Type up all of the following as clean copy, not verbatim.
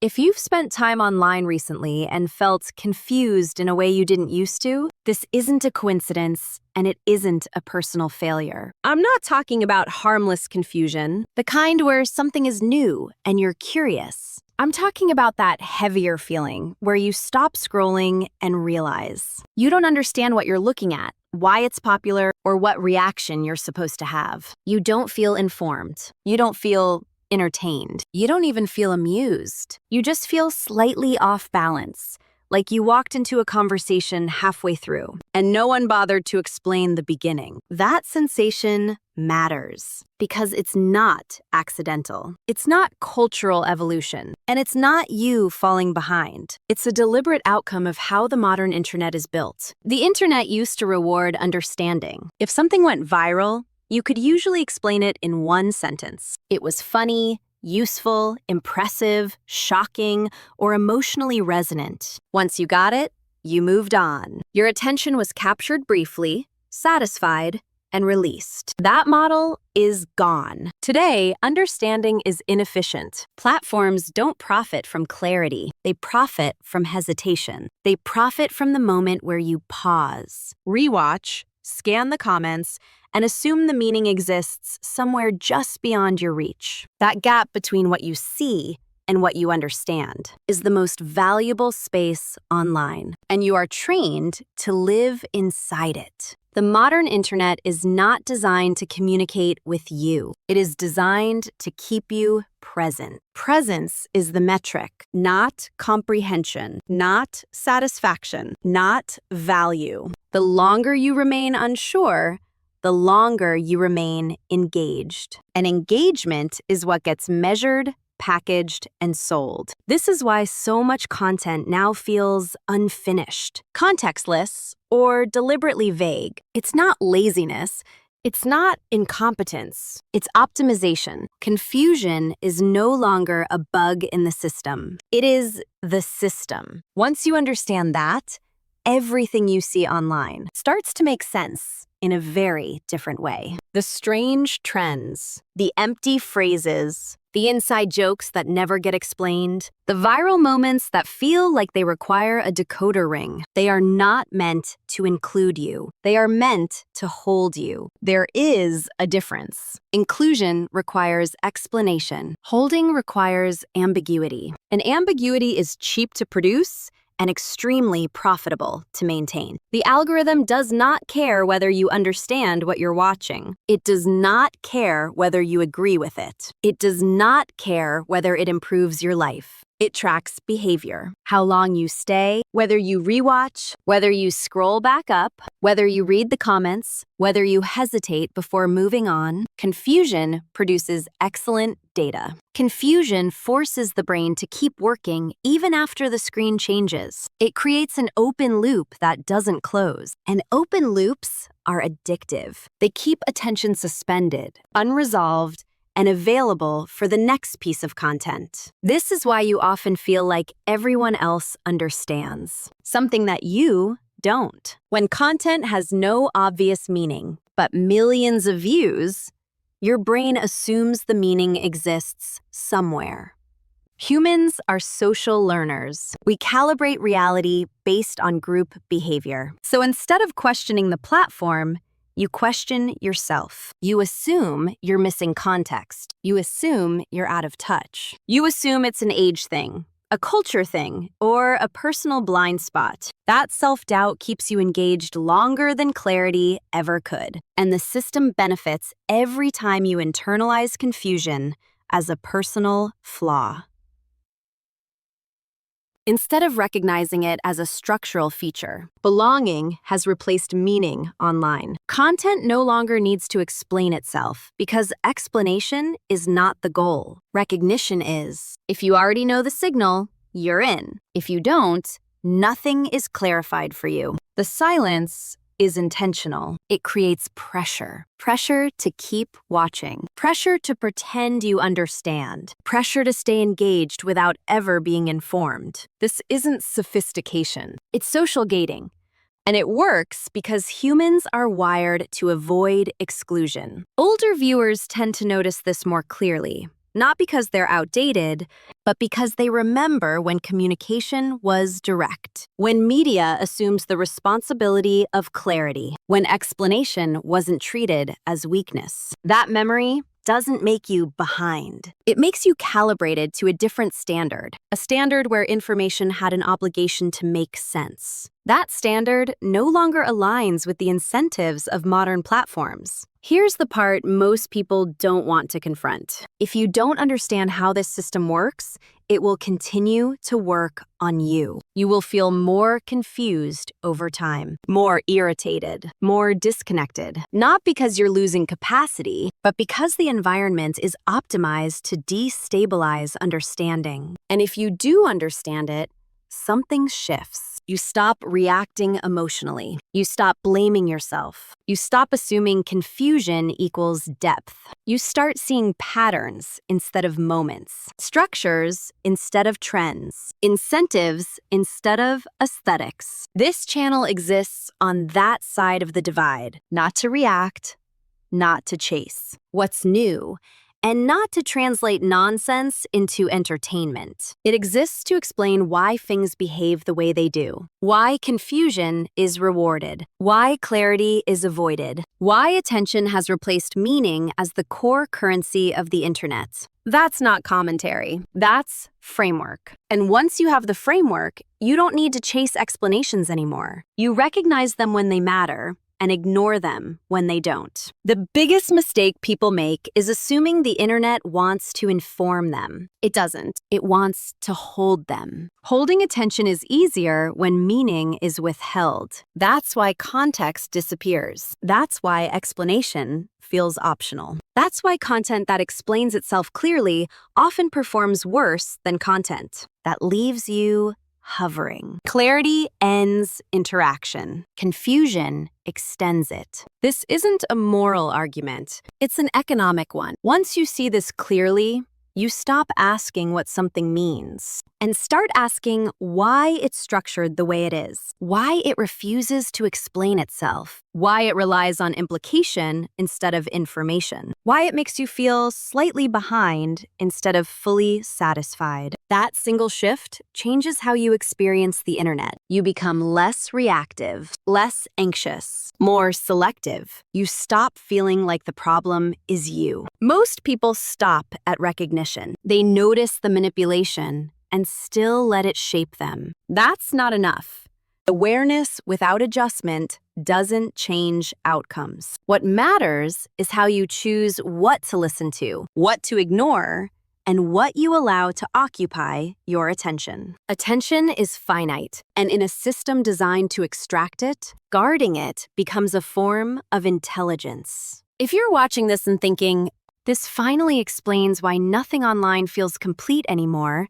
If you've spent time online recently and felt confused in a way you didn't used to, this isn't a coincidence and it isn't a personal failure. I'm not talking about harmless confusion, the kind where something is new and you're curious. I'm talking about that heavier feeling where you stop scrolling and realize you don't understand what you're looking at, why it's popular, or what reaction you're supposed to have. You don't feel informed. You don't feel entertained. You don't even feel amused. You just feel slightly off balance, like you walked into a conversation halfway through and no one bothered to explain the beginning. That sensation matters because it's not accidental. It's not cultural evolution, and it's not you falling behind. It's a deliberate outcome of how the modern internet is built. The internet used to reward understanding. If something went viral, you could usually explain it in one sentence. It was funny, useful, impressive, shocking, or emotionally resonant. Once you got it, you moved on. Your attention was captured briefly, satisfied, and released. That model is gone. Today, understanding is inefficient. Platforms don't profit from clarity. They profit from hesitation. They profit from the moment where you pause, rewatch, scan the comments, and assume the meaning exists somewhere just beyond your reach. That gap between what you see and what you understand is the most valuable space online, and you are trained to live inside it. The modern internet is not designed to communicate with you. It is designed to keep you present. Presence is the metric, not comprehension, not satisfaction, not value. The longer you remain unsure, the longer you remain engaged. And engagement is what gets measured, packaged, and sold. This is why so much content now feels unfinished, contextless, or deliberately vague. It's not laziness. It's not incompetence. It's optimization. Confusion is no longer a bug in the system. It is the system. Once you understand that, everything you see online starts to make sense in a very different way. The strange trends, the empty phrases, the inside jokes that never get explained, the viral moments that feel like they require a decoder ring. They are not meant to include you. They are meant to hold you. There is a difference. Inclusion requires explanation. Holding requires ambiguity. And ambiguity is cheap to produce and extremely profitable to maintain. The algorithm does not care whether you understand what you're watching. It does not care whether you agree with it. It does not care whether it improves your life. It tracks behavior, how long you stay, whether you rewatch, whether you scroll back up, whether you read the comments, whether you hesitate before moving on. Confusion produces excellent data. Confusion forces the brain to keep working even after the screen changes. It creates an open loop that doesn't close. And open loops are addictive. They keep attention suspended, unresolved, and available for the next piece of content. This is why you often feel like everyone else understands something that you don't. When content has no obvious meaning, but millions of views, your brain assumes the meaning exists somewhere. Humans are social learners. We calibrate reality based on group behavior. So instead of questioning the platform, you question yourself. You assume you're missing context. You assume you're out of touch. You assume it's an age thing, a culture thing, or a personal blind spot. That self-doubt keeps you engaged longer than clarity ever could. And the system benefits every time you internalize confusion as a personal flaw. Instead of recognizing it as a structural feature, belonging has replaced meaning online. Content no longer needs to explain itself because explanation is not the goal. Recognition is. If you already know the signal, you're in. If you don't, nothing is clarified for you. The silence is intentional. It creates pressure. Pressure to keep watching. Pressure to pretend you understand. Pressure to stay engaged without ever being informed. This isn't sophistication. It's social gating. And it works because humans are wired to avoid exclusion. Older viewers tend to notice this more clearly. not because they're outdated, but because they remember when communication was direct, when media assumes the responsibility of clarity, when explanation wasn't treated as weakness. That memory doesn't make you behind. It makes you calibrated to a different standard, a standard where information had an obligation to make sense. That standard no longer aligns with the incentives of modern platforms. Here's the part most people don't want to confront. If you don't understand how this system works, it will continue to work on you. You will feel more confused over time, more irritated, more disconnected, not because you're losing capacity, but because the environment is optimized to destabilize understanding. And if you do understand it, something shifts. You stop reacting emotionally. You stop blaming yourself. You stop assuming confusion equals depth. You start seeing patterns instead of moments, structures instead of trends, incentives instead of aesthetics. This channel exists on that side of the divide, not to react, not to chase what's new, and not to translate nonsense into entertainment. It exists to explain why things behave the way they do, why confusion is rewarded, why clarity is avoided, why attention has replaced meaning as the core currency of the internet. That's not commentary, that's framework. And once you have the framework, you don't need to chase explanations anymore. You recognize them when they matter, and ignore them when they don't. The biggest mistake people make is assuming the internet wants to inform them. It doesn't. It wants to hold them. Holding attention is easier when meaning is withheld. That's why context disappears. That's why explanation feels optional. That's why content that explains itself clearly often performs worse than content that leaves you hovering. Clarity ends interaction. Confusion extends it. This isn't a moral argument. It's an economic one. Once you see this clearly, you stop asking what something means and start asking why it's structured the way it is, why it refuses to explain itself, why it relies on implication instead of information, why it makes you feel slightly behind instead of fully satisfied. That single shift changes how you experience the internet. You become less reactive, less anxious, more selective. You stop feeling like the problem is you. Most people stop at recognition. They notice the manipulation and still let it shape them. That's not enough. Awareness without adjustment doesn't change outcomes. What matters is how you choose what to listen to, what to ignore, and what you allow to occupy your attention. Attention is finite, and in a system designed to extract it, guarding it becomes a form of intelligence. If you're watching this and thinking, this finally explains why nothing online feels complete anymore,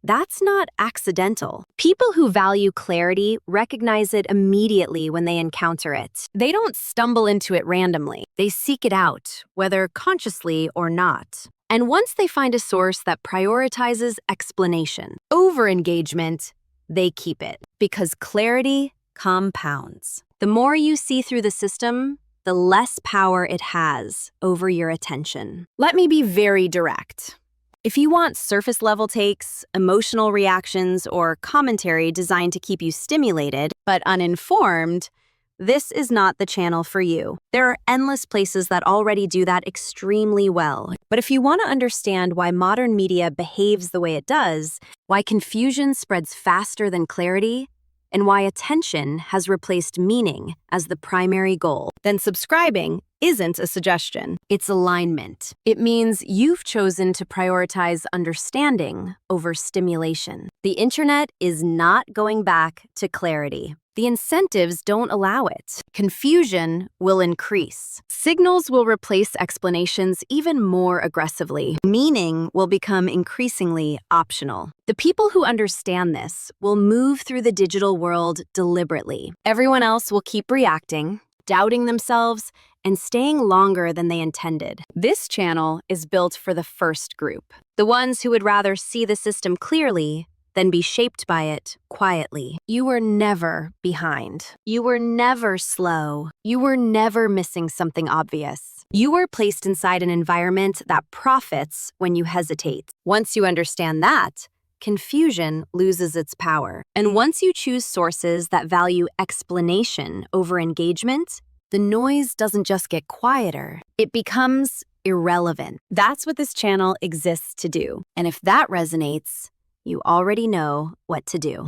that's not accidental. People who value clarity recognize it immediately when they encounter it. They don't stumble into it randomly. They seek it out, whether consciously or not. And once they find a source that prioritizes explanation over engagement, they keep it. Because clarity compounds. The more you see through the system, the less power it has over your attention. Let me be very direct. If you want surface-level takes, emotional reactions, or commentary designed to keep you stimulated but uninformed, this is not the channel for you. There are endless places that already do that extremely well. But if you want to understand why modern media behaves the way it does, why confusion spreads faster than clarity, and why attention has replaced meaning as the primary goal, then subscribing isn't a suggestion. It's alignment. It means you've chosen to prioritize understanding over stimulation. The internet is not going back to clarity. The incentives don't allow it. Confusion will increase. Signals will replace explanations even more aggressively. Meaning will become increasingly optional. The people who understand this will move through the digital world deliberately. Everyone else will keep reacting, doubting themselves, and staying longer than they intended. This channel is built for the first group, the ones who would rather see the system clearly than be shaped by it quietly. You were never behind. You were never slow. You were never missing something obvious. You are placed inside an environment that profits when you hesitate. Once you understand that, confusion loses its power. And once you choose sources that value explanation over engagement, the noise doesn't just get quieter, it becomes irrelevant. That's what this channel exists to do. And if that resonates, you already know what to do.